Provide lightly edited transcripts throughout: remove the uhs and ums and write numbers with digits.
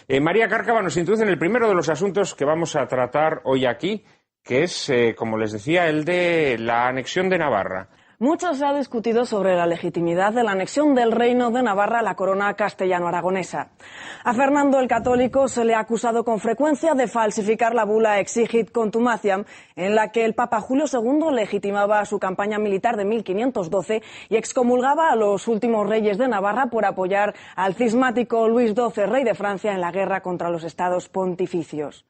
María Cárcava nos introduce en el primero de los asuntos que vamos a tratar hoy aquí, que es, como les decía, el de la anexión de Navarra. Mucho se ha discutido sobre la legitimidad de la anexión del Reino de Navarra a la corona castellano-aragonesa. A Fernando el Católico se le ha acusado con frecuencia de falsificar la bula Exigit Contumaciam, en la que el Papa Julio II legitimaba su campaña militar de 1512 y excomulgaba a los últimos reyes de Navarra por apoyar al cismático Luis XII, rey de Francia, en la guerra contra los estados pontificios.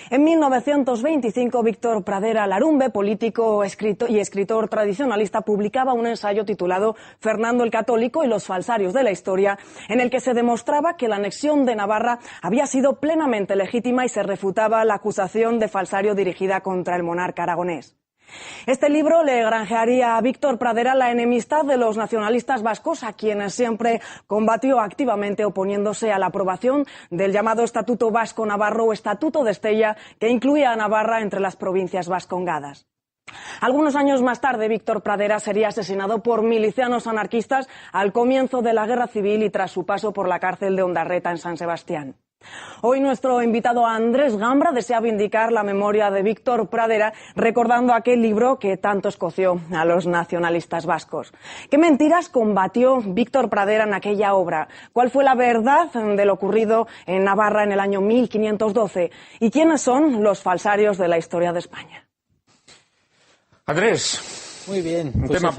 En 1925, Víctor Pradera Larumbe, político y escritor tradicionalista, publicaba un ensayo titulado Fernando el Católico y los falsarios de la historia, en el que se demostraba que la anexión de Navarra había sido plenamente legítima y se refutaba la acusación de falsario dirigida contra el monarca aragonés. Este libro le granjearía a Víctor Pradera la enemistad de los nacionalistas vascos, a quienes siempre combatió activamente oponiéndose a la aprobación del llamado Estatuto Vasco Navarro o Estatuto de Estella, que incluía a Navarra entre las provincias vascongadas. Algunos años más tarde, Víctor Pradera sería asesinado por milicianos anarquistas al comienzo de la Guerra Civil y tras su paso por la cárcel de Ondarreta en San Sebastián. Hoy nuestro invitado Andrés Gambra desea vindicar la memoria de Víctor Pradera recordando aquel libro que tanto escoció a los nacionalistas vascos. ¿Qué mentiras combatió Víctor Pradera en aquella obra? ¿Cuál fue la verdad de lo ocurrido en Navarra en el año 1512? ¿Y quiénes son los falsarios de la historia de España? Andrés. Muy bien, un tema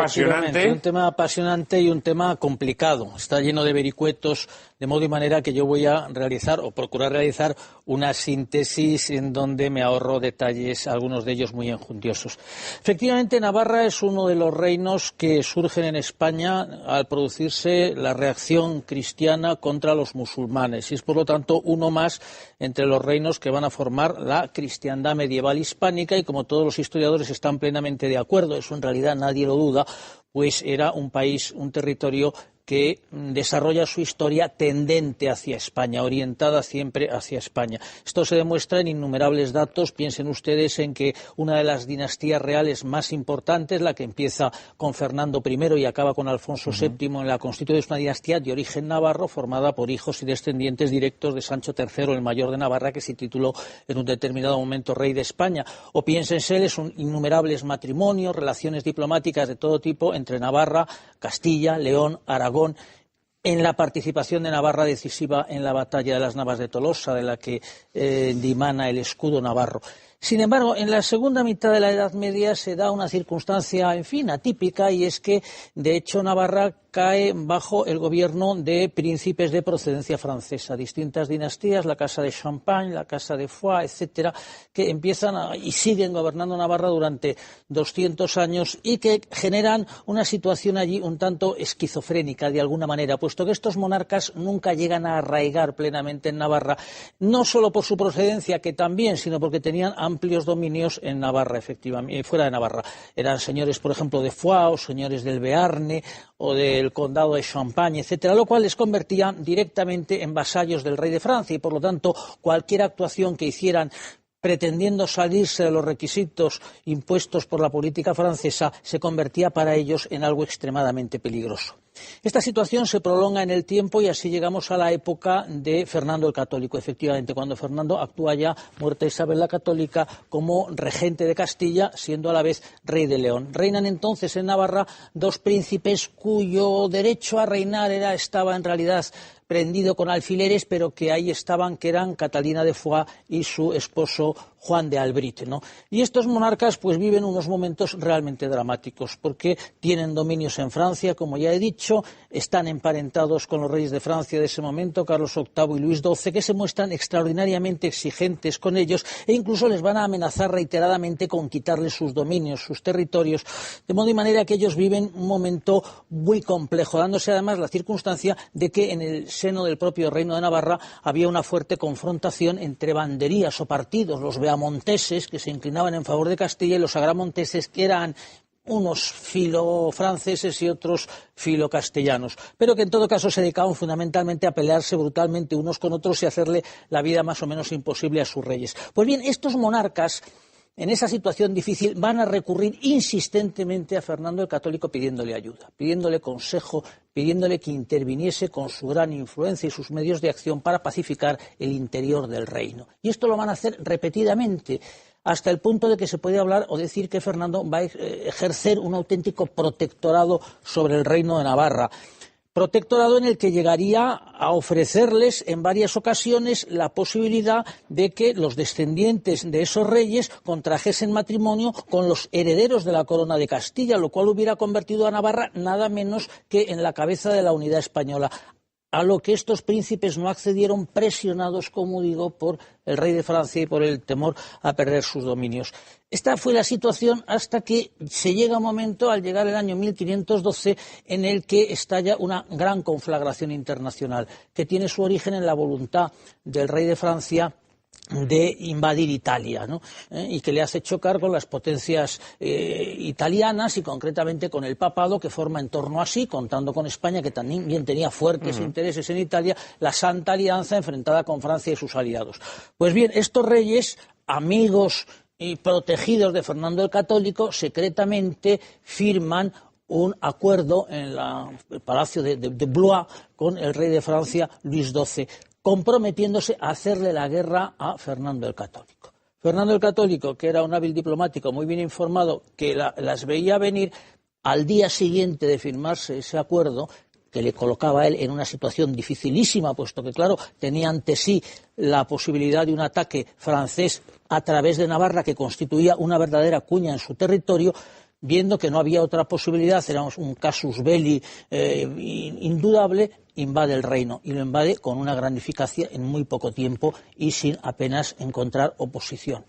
apasionante y un tema complicado. Está lleno de vericuetos, de modo y manera que yo voy a realizar o procurar realizar una síntesis en donde me ahorro detalles, algunos de ellos muy enjundiosos. Efectivamente, Navarra es uno de los reinos que surgen en España al producirse la reacción cristiana contra los musulmanes y es por lo tanto uno más entre los reinos que van a formar la cristiandad medieval hispánica y como todos los historiadores están plenamente de acuerdo, eso en realidad nadie lo duda, pues era un país, un territorio que desarrolla su historia tendente hacia España, orientada siempre hacia España. Esto se demuestra en innumerables datos. Piensen ustedes en que una de las dinastías reales más importantes, la que empieza con Fernando I y acaba con Alfonso VII en la Constitución, es una dinastía de origen navarro formada por hijos y descendientes directos de Sancho III, el mayor de Navarra, que se tituló en un determinado momento rey de España. O piénsense, son innumerables matrimonios, relaciones diplomáticas de todo tipo entre Navarra, Castilla, León, Aragón, en la participación de Navarra decisiva en la batalla de las Navas de Tolosa, de la que dimana el escudo navarro. Sin embargo, en la segunda mitad de la Edad Media se da una circunstancia, en fin, atípica, y es que, de hecho, Navarra cae bajo el gobierno de príncipes de procedencia francesa, distintas dinastías, la Casa de Champagne, la Casa de Foix, etcétera, que empiezan y siguen gobernando Navarra durante 200 años y que generan una situación allí un tanto esquizofrénica, de alguna manera, puesto que estos monarcas nunca llegan a arraigar plenamente en Navarra, no solo por su procedencia, que también, sino porque tenían amplios dominios en Navarra, efectivamente, fuera de Navarra. Eran señores, por ejemplo, de Foix, o señores del Bearne, o del condado de Champagne, etcétera, lo cual les convertía directamente en vasallos del rey de Francia y, por lo tanto, cualquier actuación que hicieran pretendiendo salirse de los requisitos impuestos por la política francesa se convertía para ellos en algo extremadamente peligroso. Esta situación se prolonga en el tiempo y así llegamos a la época de Fernando el Católico, efectivamente, cuando Fernando actúa ya, muerta Isabel la Católica, como regente de Castilla, siendo a la vez rey de León. Reinan entonces en Navarra dos príncipes cuyo derecho a reinar estaba en realidad prendido con alfileres, pero que ahí estaban, que eran Catalina de Foix y su esposo Juan de Albrit, ¿no? Y estos monarcas pues viven unos momentos realmente dramáticos, porque tienen dominios en Francia, como ya he dicho, están emparentados con los reyes de Francia de ese momento, Carlos VIII y Luis XII, que se muestran extraordinariamente exigentes con ellos e incluso les van a amenazar reiteradamente con quitarles sus dominios, sus territorios, de modo y manera que ellos viven un momento muy complejo, dándose además la circunstancia de que en el seno del propio Reino de Navarra había una fuerte confrontación entre banderías o partidos, los beamonteses, que se inclinaban en favor de Castilla, y los agramonteses, que eran unos filofranceses y otros filocastellanos, pero que en todo caso se dedicaban fundamentalmente a pelearse brutalmente unos con otros y hacerle la vida más o menos imposible a sus reyes. Pues bien, estos monarcas en esa situación difícil van a recurrir insistentemente a Fernando el Católico pidiéndole ayuda, pidiéndole consejo, pidiéndole que interviniese con su gran influencia y sus medios de acción para pacificar el interior del reino. Y esto lo van a hacer repetidamente, hasta el punto de que se puede hablar o decir que Fernando va a ejercer un auténtico protectorado sobre el reino de Navarra. Protectorado en el que llegaría a ofrecerles en varias ocasiones la posibilidad de que los descendientes de esos reyes contrajesen matrimonio con los herederos de la corona de Castilla, lo cual hubiera convertido a Navarra nada menos que en la cabeza de la unidad española, a lo que estos príncipes no accedieron, presionados, como digo, por el rey de Francia y por el temor a perder sus dominios. Esta fue la situación hasta que se llega un momento, al llegar el año 1512, en el que estalla una gran conflagración internacional, que tiene su origen en la voluntad del rey de Francia de invadir Italia, ¿no? Y que le hace chocar con las potencias italianas y concretamente con el papado, que forma en torno a sí, contando con España, que también tenía fuertes intereses en Italia, la Santa Alianza enfrentada con Francia y sus aliados. Pues bien, estos reyes, amigos y protegidos de Fernando el Católico, secretamente firman un acuerdo en el Palacio de Blois con el rey de Francia, Luis XII, comprometiéndose a hacerle la guerra a Fernando el Católico. Fernando el Católico, que era un hábil diplomático muy bien informado, que las veía venir, al día siguiente de firmarse ese acuerdo, que le colocaba a él en una situación dificilísima, puesto que, claro, tenía ante sí la posibilidad de un ataque francés a través de Navarra, que constituía una verdadera cuña en su territorio, viendo que no había otra posibilidad, era un casus belli indudable, invade el reino, y lo invade con una gran eficacia en muy poco tiempo y sin apenas encontrar oposición.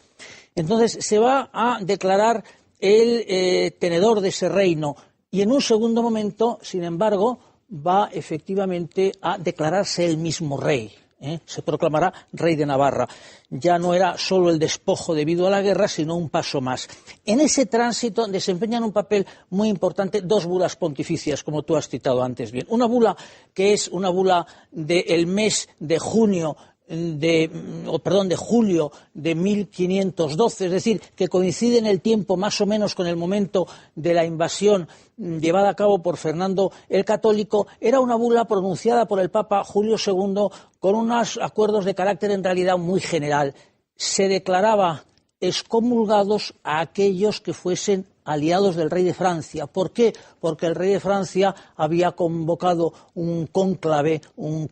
Entonces se va a declarar el tenedor de ese reino, y en un segundo momento, sin embargo, va efectivamente a declararse el mismo rey. Se proclamará rey de Navarra. Ya no era solo el despojo debido a la guerra, sino un paso más. En ese tránsito desempeñan un papel muy importante dos bulas pontificias, como tú has citado antes bien. Una bula que es una bula del mes de julio de 1512, es decir, que coincide en el tiempo más o menos con el momento de la invasión llevada a cabo por Fernando el Católico. Era una bula pronunciada por el Papa Julio II con unos acuerdos de carácter en realidad muy general. Se declaraba excomulgados a aquellos que fuesen aliados del rey de Francia. ¿Por qué? Porque el rey de Francia había convocado un cónclave, un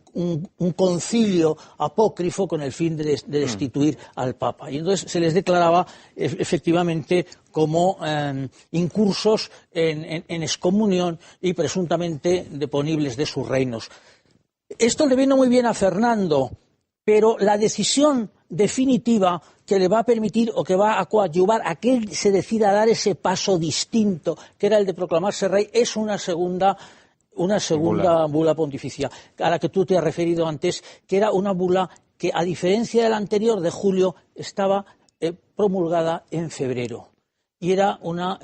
concilio apócrifo con el fin de destituir al Papa. Y entonces se les declaraba efectivamente como incursos en excomunión y presuntamente deponibles de sus reinos. Esto le vino muy bien a Fernando, pero la decisión definitiva que le va a permitir o que va a coadyuvar a que él se decida a dar ese paso distinto, que era el de proclamarse rey, es una segunda bula pontificia, a la que tú te has referido antes, que era una bula que, a diferencia de la anterior de julio, estaba promulgada en febrero. Y era una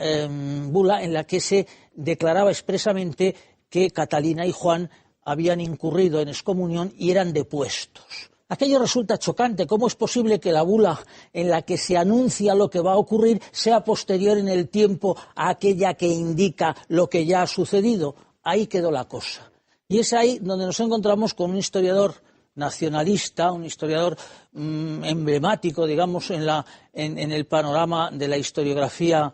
bula en la que se declaraba expresamente que Catalina y Juan habían incurrido en excomunión y eran depuestos. Aquello resulta chocante. ¿Cómo es posible que la bula en la que se anuncia lo que va a ocurrir sea posterior en el tiempo a aquella que indica lo que ya ha sucedido? Ahí quedó la cosa. Y es ahí donde nos encontramos con un historiador nacionalista, un historiador emblemático, digamos, en el panorama de la historiografía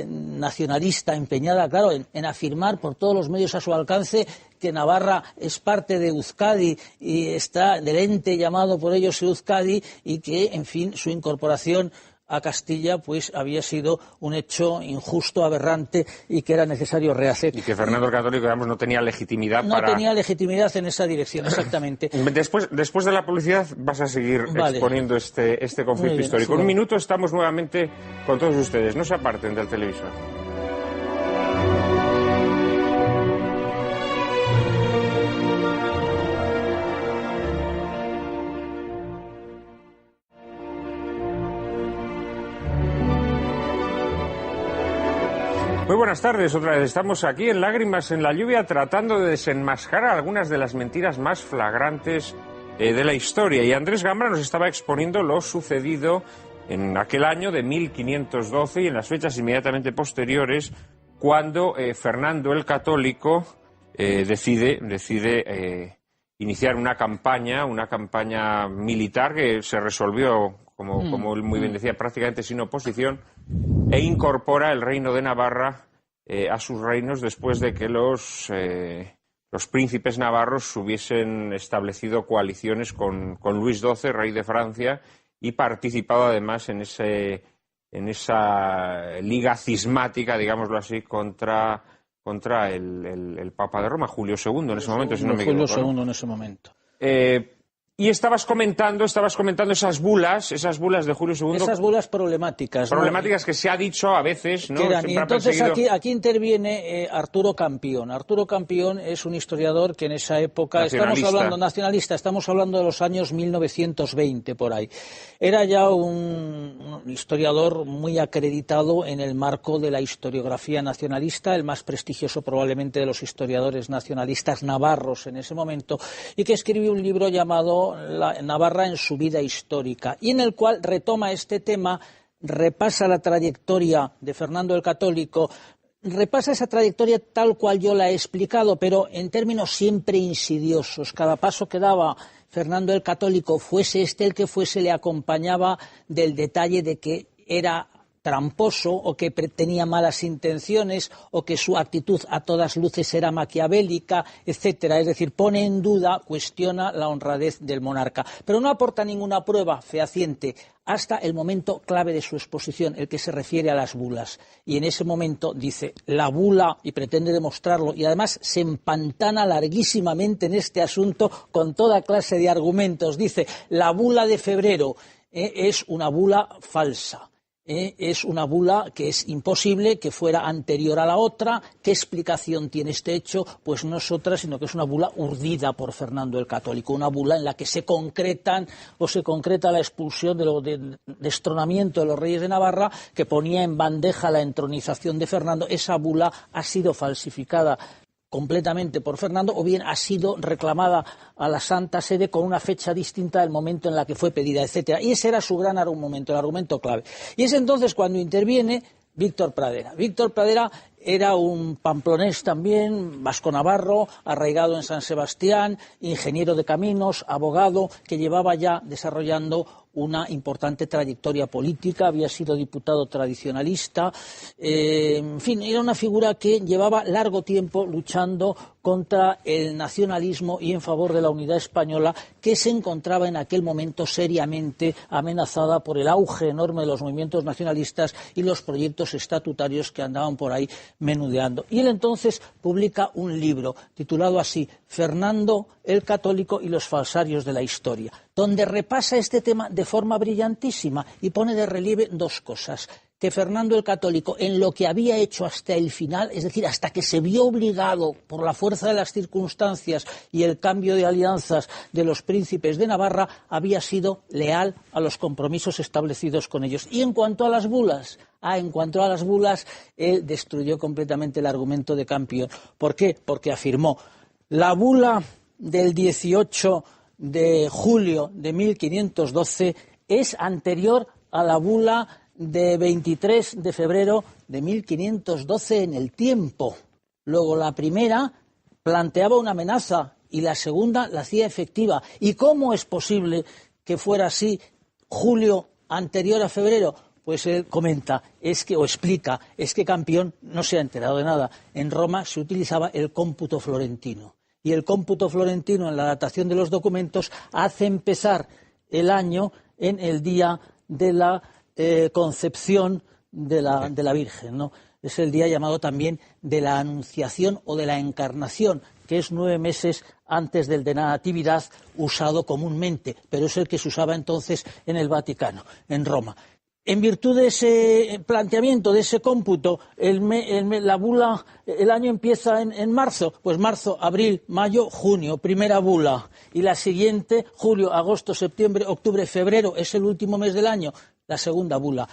nacionalista, empeñada, claro, en afirmar por todos los medios a su alcance que Navarra es parte de Euskadi y está del ente llamado por ellos Euskadi, y que, en fin, su incorporación a Castilla pues había sido un hecho injusto, aberrante, y que era necesario rehacer. Y que Fernando el Católico, digamos, no tenía legitimidad No tenía legitimidad en esa dirección, exactamente. Después de la publicidad vas a seguir exponiendo este conflicto histórico. En un minuto estamos nuevamente con todos ustedes. No se aparten del televisor. Muy buenas tardes, otra vez estamos aquí en Lágrimas en la Lluvia tratando de desenmascarar algunas de las mentiras más flagrantes de la historia, y Andrés Gambra nos estaba exponiendo lo sucedido en aquel año de 1512 y en las fechas inmediatamente posteriores, cuando Fernando el Católico decide iniciar una campaña militar que se resolvió, como él muy bien decía, prácticamente sin oposición, e incorpora el reino de Navarra a sus reinos después de que los príncipes navarros hubiesen establecido coaliciones con Luis XII, rey de Francia, y participado además en esa liga cismática, digámoslo así, contra el Papa de Roma, Julio II, en ese momento, si no me equivoco. Julio II en ese momento. Y estabas comentando esas bulas de Julio II. Esas bulas problemáticas. Problemáticas, ¿no? Que se ha dicho a veces, ¿no? Y entonces aquí interviene Arturo Campión. Arturo Campión es un historiador que en esa época, estamos hablando de los años 1920 por ahí. Era ya un historiador muy acreditado en el marco de la historiografía nacionalista, el más prestigioso probablemente de los historiadores nacionalistas navarros en ese momento, y que escribió un libro llamado Navarra en su vida histórica, y en el cual retoma este tema, repasa la trayectoria de Fernando el Católico, repasa esa trayectoria tal cual yo la he explicado, pero en términos siempre insidiosos. Cada paso que daba Fernando el Católico, fuese este el que fuese, le acompañaba del detalle de que era tramposo o que tenía malas intenciones o que su actitud a todas luces era maquiavélica, etcétera. Es decir, pone en duda, cuestiona la honradez del monarca, pero no aporta ninguna prueba fehaciente hasta el momento clave de su exposición, el que se refiere a las bulas. Y en ese momento dice la bula, y pretende demostrarlo, y además se empantana larguísimamente en este asunto con toda clase de argumentos. Dice, la bula de febrero es una bula falsa. Es una bula que es imposible que fuera anterior a la otra. ¿Qué explicación tiene este hecho? Pues no es otra, sino que es una bula urdida por Fernando el Católico, una bula en la que se concreta la expulsión de destronamiento de los reyes de Navarra, que ponía en bandeja la entronización de Fernando. Esa bula ha sido falsificada completamente por Fernando, o bien ha sido reclamada a la Santa Sede con una fecha distinta del momento en la que fue pedida, etcétera. Y ese era su gran argumento, el argumento clave. Y es entonces cuando interviene Víctor Pradera. Víctor Pradera era un pamplonés también, vasco-navarro, arraigado en San Sebastián, ingeniero de caminos, abogado, que llevaba ya desarrollando una importante trayectoria política, había sido diputado tradicionalista, en fin, era una figura que llevaba largo tiempo luchando contra el nacionalismo y en favor de la unidad española, que se encontraba en aquel momento seriamente amenazada por el auge enorme de los movimientos nacionalistas y los proyectos estatutarios que andaban por ahí menudeando. Y él entonces publica un libro titulado así, Fernando el Católico y los falsarios de la historia, donde repasa este tema de forma brillantísima y pone de relieve dos cosas: que Fernando el Católico, en lo que había hecho hasta el final, es decir, hasta que se vio obligado por la fuerza de las circunstancias y el cambio de alianzas de los príncipes de Navarra, había sido leal a los compromisos establecidos con ellos. Y en cuanto a las bulas, él destruyó completamente el argumento de Campión. ¿Por qué? Porque afirmó, la bula del 18 de julio de 1512 es anterior a la bula de 23 de febrero de 1512 en el tiempo. Luego, la primera planteaba una amenaza y la segunda la hacía efectiva. ¿Y cómo es posible que fuera así julio anterior a febrero? Pues él comenta, es que Campión no se ha enterado de nada. En Roma se utilizaba el cómputo florentino. Y el cómputo florentino, en la datación de los documentos, hace empezar el año en el día de la concepción de la Virgen, ¿no? Es el día llamado también de la Anunciación o de la Encarnación, que es 9 meses antes del de Natividad, usado comúnmente, pero es el que se usaba entonces en el Vaticano, en Roma. En virtud de ese planteamiento, de ese cómputo, la bula, el año empieza en marzo, pues marzo, abril, mayo, junio, primera bula, y la siguiente, julio, agosto, septiembre, octubre, febrero, es el último mes del año, la segunda bula.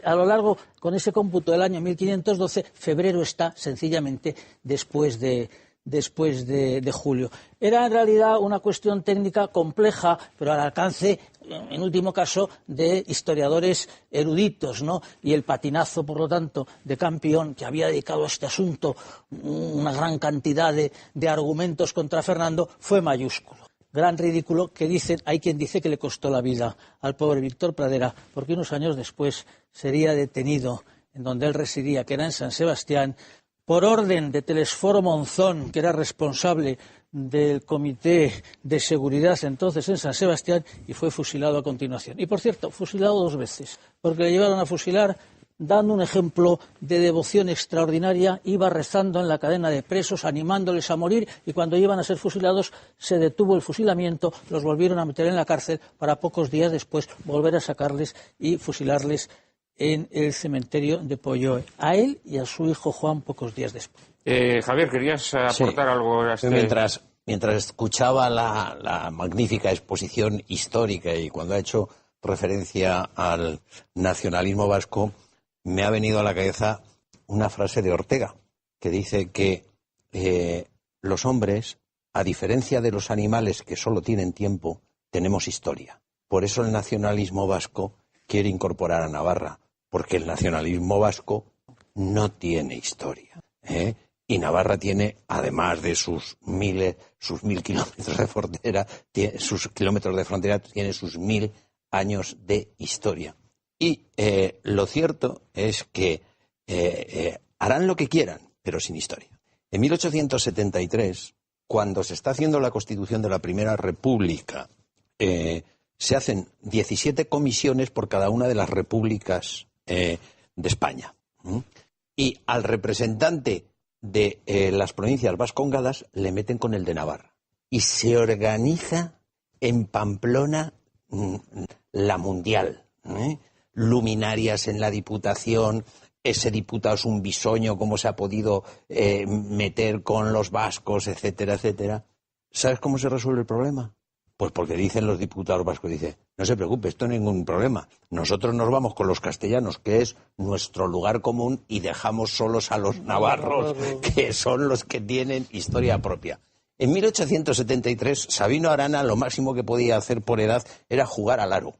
A lo largo, con ese cómputo del año 1512, febrero está sencillamente después de después de julio. Era en realidad una cuestión técnica compleja, pero al alcance, en último caso, de historiadores eruditos, ¿no? Y el patinazo, por lo tanto, de Campion, que había dedicado a este asunto una gran cantidad de argumentos contra Fernando, fue mayúsculo. Gran ridículo que hay quien dice que le costó la vida al pobre Víctor Pradera, porque unos años después sería detenido en donde él residía, que era en San Sebastián, por orden de Telesforo Monzón, que era responsable del Comité de Seguridad entonces en San Sebastián, y fue fusilado a continuación. Y, por cierto, fusilado 2 veces, porque le llevaron a fusilar dando un ejemplo de devoción extraordinaria, iba rezando en la cadena de presos, animándoles a morir, y cuando iban a ser fusilados se detuvo el fusilamiento, los volvieron a meter en la cárcel para pocos días después volver a sacarles y fusilarles en el cementerio de Polloe, a él y a su hijo Juan pocos días después. Javier, ¿querías aportar algo a este? Mientras escuchaba la magnífica exposición histórica y cuando ha hecho referencia al nacionalismo vasco, me ha venido a la cabeza una frase de Ortega, que dice que los hombres, a diferencia de los animales que solo tienen tiempo, tenemos historia. Por eso el nacionalismo vasco quiere incorporar a Navarra, porque el nacionalismo vasco no tiene historia, y Navarra tiene, además de sus 1000 kilómetros de frontera, tiene sus 1000 años de historia. Y lo cierto es que harán lo que quieran, pero sin historia. En 1873, cuando se está haciendo la Constitución de la Primera República, se hacen 17 comisiones por cada una de las repúblicas de España. Y al representante de las provincias vascongadas le meten con el de Navarra. Y se organiza en Pamplona la mundial. Luminarias en la Diputación, ese diputado es un bisoño, cómo se ha podido meter con los vascos, etcétera, etcétera. ¿Sabes cómo se resuelve el problema? Pues porque dicen los diputados vascos, dice, no se preocupe, esto no es ningún problema. Nosotros nos vamos con los castellanos, que es nuestro lugar común, y dejamos solos a los navarros, que son los que tienen historia propia. En 1873, Sabino Arana lo máximo que podía hacer por edad era jugar al aro.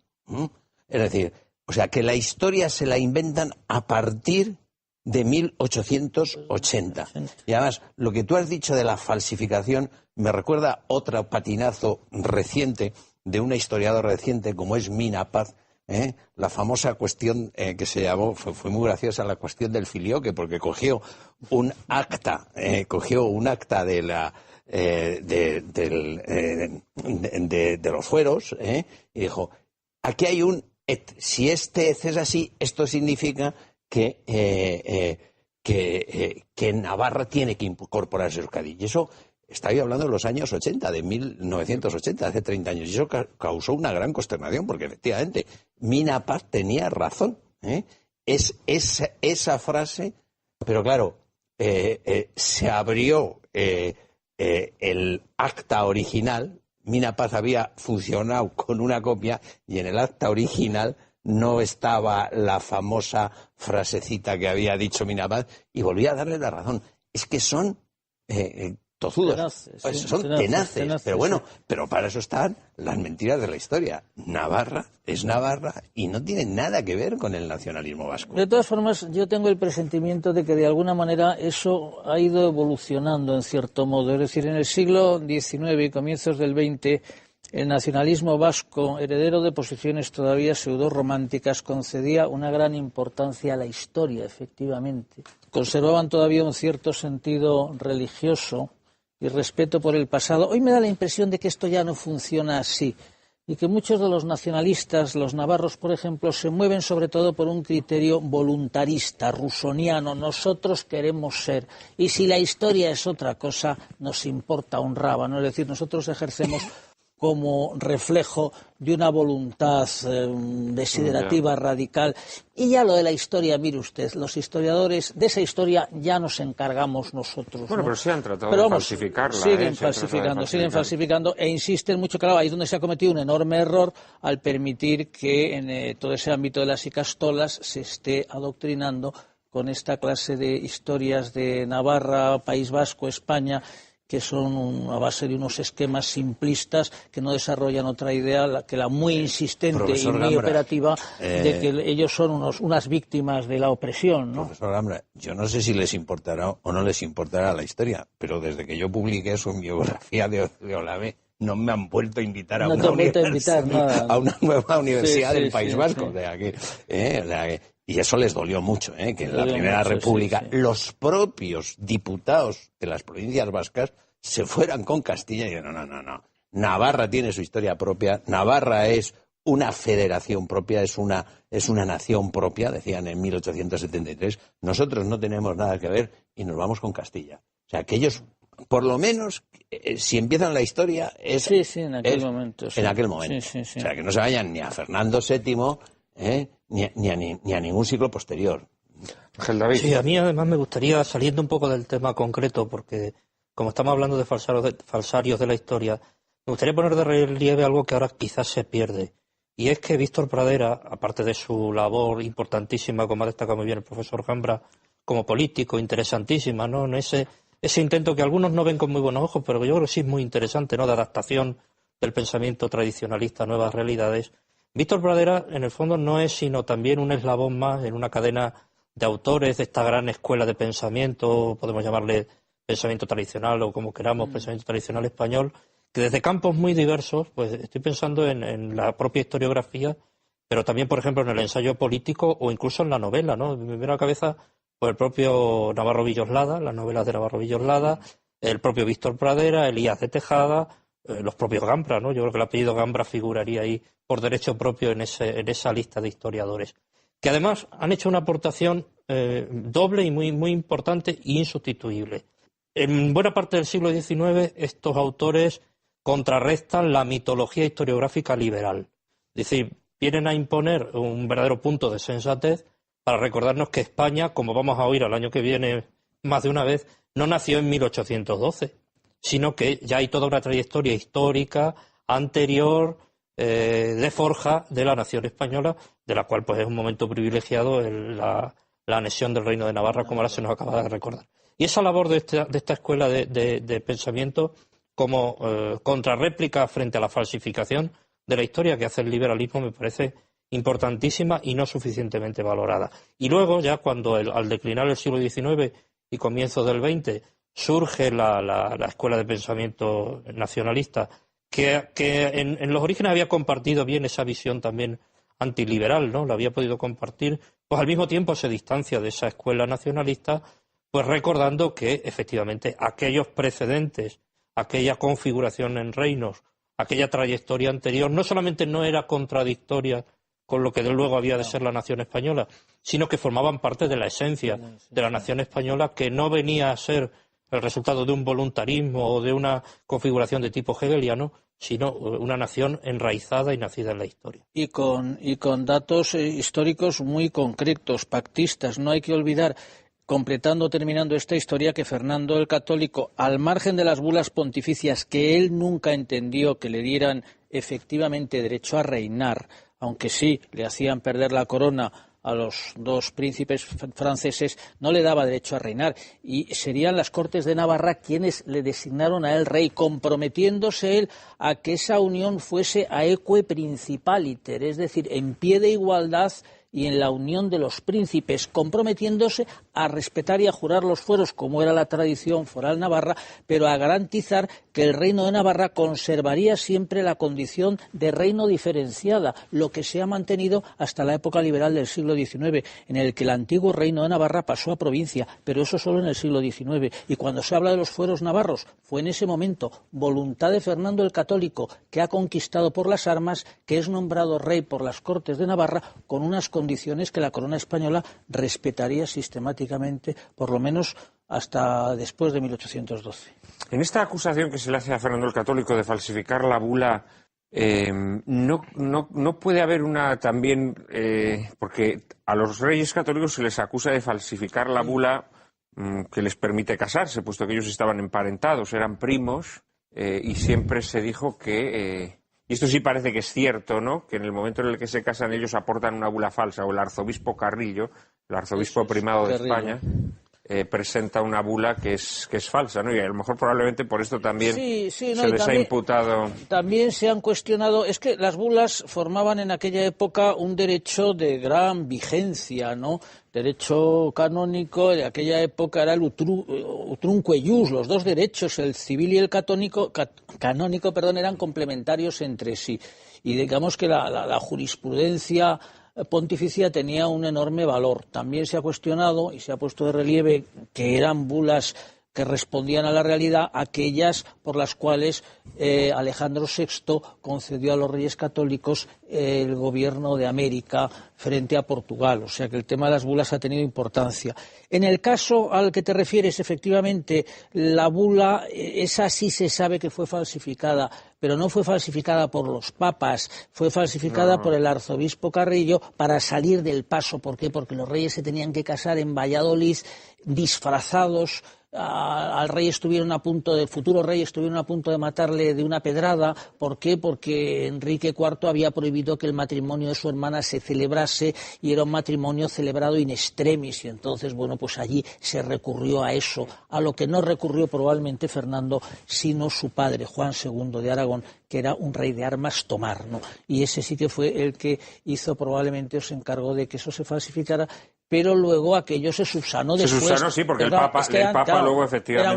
Es decir, o sea, que la historia se la inventan a partir de 1880. Y además, lo que tú has dicho de la falsificación me recuerda otro patinazo reciente de una historiadora reciente como es Mina Paz, la famosa cuestión que se llamó, fue muy graciosa, la cuestión del filioque, porque cogió un acta de la de los fueros, y dijo, aquí hay un et. Si este et es así, esto significa que Navarra tiene que incorporarse a Euskadi. Y eso, estaba hablando de los años 80, de 1980, hace 30 años. Y eso causó una gran consternación, porque efectivamente Mina Paz tenía razón. Es esa frase, pero claro, se abrió el acta original. Mina Paz había funcionado con una copia y en el acta original no estaba la famosa frasecita que había dicho Mina Paz, y volví a darle la razón. Es que son tozudos, son tenaces, pero bueno, pero para eso están las mentiras de la historia. Navarra es Navarra y no tiene nada que ver con el nacionalismo vasco. De todas formas, yo tengo el presentimiento de que de alguna manera eso ha ido evolucionando en cierto modo. Es decir, en el siglo XIX y comienzos del XX, el nacionalismo vasco, heredero de posiciones todavía pseudorrománticas, concedía una gran importancia a la historia, efectivamente. Conservaban todavía un cierto sentido religioso y respeto por el pasado. Hoy me da la impresión de que esto ya no funciona así y que muchos de los nacionalistas, los navarros, por ejemplo, se mueven sobre todo por un criterio voluntarista, rusoniano. Nosotros queremos ser, y si la historia es otra cosa, nos importa un rábano. Es decir, nosotros ejercemos como reflejo de una voluntad desiderativa, radical. Y ya lo de la historia, mire usted, los historiadores de esa historia ya nos encargamos nosotros. Bueno, ¿no? pero sí han tratado de falsificarla. Siguen falsificando e insisten mucho. Claro, ahí es donde se ha cometido un enorme error al permitir que en todo ese ámbito de las icastolas se esté adoctrinando con esta clase de historias de Navarra, País Vasco, España, que son a base de unos esquemas simplistas que no desarrollan otra idea que la muy insistente y muy Gambra, operativa de que ellos son unas víctimas de la opresión, ¿no? Profesor Gambra, yo no sé si les importará o no les importará la historia, pero desde que yo publiqué eso en biografía de Olave, no me han vuelto a invitar a, a una nueva universidad del País Vasco. Sí. O sea que, y eso les dolió mucho, que en la Primera República los propios diputados de las provincias vascas se fueran con Castilla y dijeron, no. Navarra tiene su historia propia, Navarra es una federación propia, es una nación propia, decían en 1873. Nosotros no tenemos nada que ver y nos vamos con Castilla. O sea, que ellos, por lo menos, si empiezan la historia, es en aquel momento. En aquel momento. Sí. O sea, que no se vayan ni a Fernando VII, ni a ningún siglo posterior. Ángel David. Sí, a mí además me gustaría, saliendo un poco del tema concreto, porque como estamos hablando de falsarios de la historia, me gustaría poner de relieve algo que ahora quizás se pierde. Y es que Víctor Pradera, aparte de su labor importantísima, como ha destacado muy bien el profesor Gambra, como político, interesantísima, ¿no? En ese intento que algunos no ven con muy buenos ojos, pero que yo creo que sí es muy interesante, ¿no? De adaptación del pensamiento tradicionalista a nuevas realidades. Víctor Pradera, en el fondo, no es sino también un eslabón más en una cadena de autores de esta gran escuela de pensamiento, podemos llamarle pensamiento tradicional o como queramos, pensamiento tradicional español, que desde campos muy diversos, pues estoy pensando en la propia historiografía, pero también, por ejemplo, en el ensayo político o incluso en la novela, ¿no? Me viene a la cabeza pues, el propio Navarro Villoslada, las novelas de Navarro Villoslada, el propio Víctor Pradera, Elías de Tejada, los propios Gambra, ¿no? Yo creo que el apellido Gambra figuraría ahí por derecho propio en esa lista de historiadores, que además han hecho una aportación doble y muy, muy importante e insustituible. En buena parte del siglo XIX estos autores contrarrestan la mitología historiográfica liberal. Es decir, vienen a imponer un verdadero punto de sensatez para recordarnos que España, como vamos a oír al año que viene más de una vez, no nació en 1812, sino que ya hay toda una trayectoria histórica anterior de forja de la nación española, de la cual pues es un momento privilegiado la anexión del Reino de Navarra, como ahora se nos acaba de recordar. Y esa labor de esta escuela de pensamiento como contrarréplica frente a la falsificación de la historia que hace el liberalismo me parece importantísima y no suficientemente valorada. Y luego, ya cuando al declinar el siglo XIX y comienzos del XX, surge la escuela de pensamiento nacionalista, que en los orígenes había compartido bien esa visión también antiliberal, ¿no? La había podido compartir, pues al mismo tiempo se distancia de esa escuela nacionalista, pues recordando que efectivamente aquellos precedentes, aquella configuración en reinos, aquella trayectoria anterior, no solamente no era contradictoria con lo que de luego había de ser la nación española, sino que formaban parte de la esencia de la nación española, que no venía a ser el resultado de un voluntarismo o de una configuración de tipo hegeliano, sino una nación enraizada y nacida en la historia. Y con datos históricos muy concretos, pactistas. No hay que olvidar, terminando esta historia, que Fernando el Católico, al margen de las bulas pontificias que él nunca entendió que le dieran efectivamente derecho a reinar, aunque sí le hacían perder la corona a los dos príncipes franceses, no le daba derecho a reinar, y serían las Cortes de Navarra quienes le designaron a él rey, comprometiéndose él a que esa unión fuese aeque principaliter, es decir, en pie de igualdad y en la unión de los príncipes, comprometiéndose a respetar y a jurar los fueros, como era la tradición foral navarra, pero a garantizar que el reino de Navarra conservaría siempre la condición de reino diferenciada, lo que se ha mantenido hasta la época liberal del siglo XIX, en el que el antiguo reino de Navarra pasó a provincia, pero eso solo en el siglo XIX. Y cuando se habla de los fueros navarros, fue en ese momento voluntad de Fernando el Católico, que ha conquistado por las armas, que es nombrado rey por las Cortes de Navarra, con unas condiciones que la corona española respetaría sistemáticamente, por lo menos hasta después de 1812. En esta acusación que se le hace a Fernando el Católico de falsificar la bula, no puede haber una también, porque a los reyes católicos se les acusa de falsificar la bula que les permite casarse, puesto que ellos estaban emparentados, eran primos, y siempre se dijo que, y esto sí parece que es cierto, ¿no?, que en el momento en el que se casan ellos aportan una bula falsa, o el arzobispo Carrillo, el arzobispo primado de España, presenta una bula que es falsa, ¿no? Y a lo mejor probablemente por esto también se les ha imputado. También se han cuestionado, es que las bulas formaban en aquella época un derecho de gran vigencia, ¿no? Derecho canónico de aquella época era el utrumque ius, los dos derechos, el civil y el canónico, eran complementarios entre sí. Y digamos que la jurisprudencia pontificia tenía un enorme valor. También se ha cuestionado y se ha puesto de relieve que eran bulas que respondían a la realidad, aquellas por las cuales Alejandro VI concedió a los reyes católicos el gobierno de América frente a Portugal. O sea que el tema de las bulas ha tenido importancia. En el caso al que te refieres, efectivamente, la bula, esa sí se sabe que fue falsificada, pero no fue falsificada por los papas, fue falsificada por el arzobispo Carrillo para salir del paso. ¿Por qué? Porque los reyes se tenían que casar en Valladolid disfrazados. Al rey futuro rey estuvieron a punto de matarle de una pedrada. ¿Por qué? Porque Enrique IV había prohibido que el matrimonio de su hermana se celebrase y era un matrimonio celebrado in extremis, y entonces, bueno, pues allí se recurrió a eso, a lo que no recurrió probablemente Fernando, sino su padre, Juan II de Aragón, que era un rey de armas tomar, ¿no? Y ese sí que fue el que hizo probablemente, o se encargó de que eso se falsificara, pero luego aquello se subsanó después. Se subsanó, sí, porque el Papa luego efectivamente... Era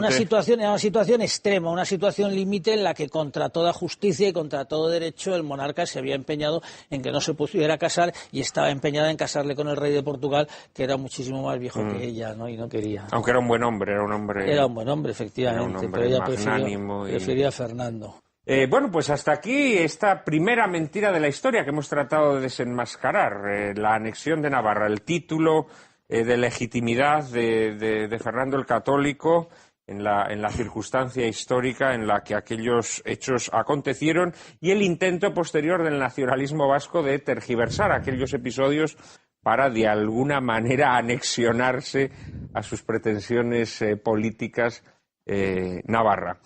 una situación extrema, una situación límite en la que contra toda justicia y contra todo derecho el monarca se había empeñado en que no se pudiera casar y estaba empeñada en casarle con el rey de Portugal, que era muchísimo más viejo que ella, ¿no? Y no quería. Aunque era un buen hombre, Era un buen hombre, efectivamente, pero ella prefería a Fernando. Bueno, pues hasta aquí esta primera mentira de la historia que hemos tratado de desenmascarar, la anexión de Navarra, el título de legitimidad de Fernando el Católico en la circunstancia histórica en la que aquellos hechos acontecieron, y el intento posterior del nacionalismo vasco de tergiversar aquellos episodios para de alguna manera anexionarse a sus pretensiones políticas Navarra.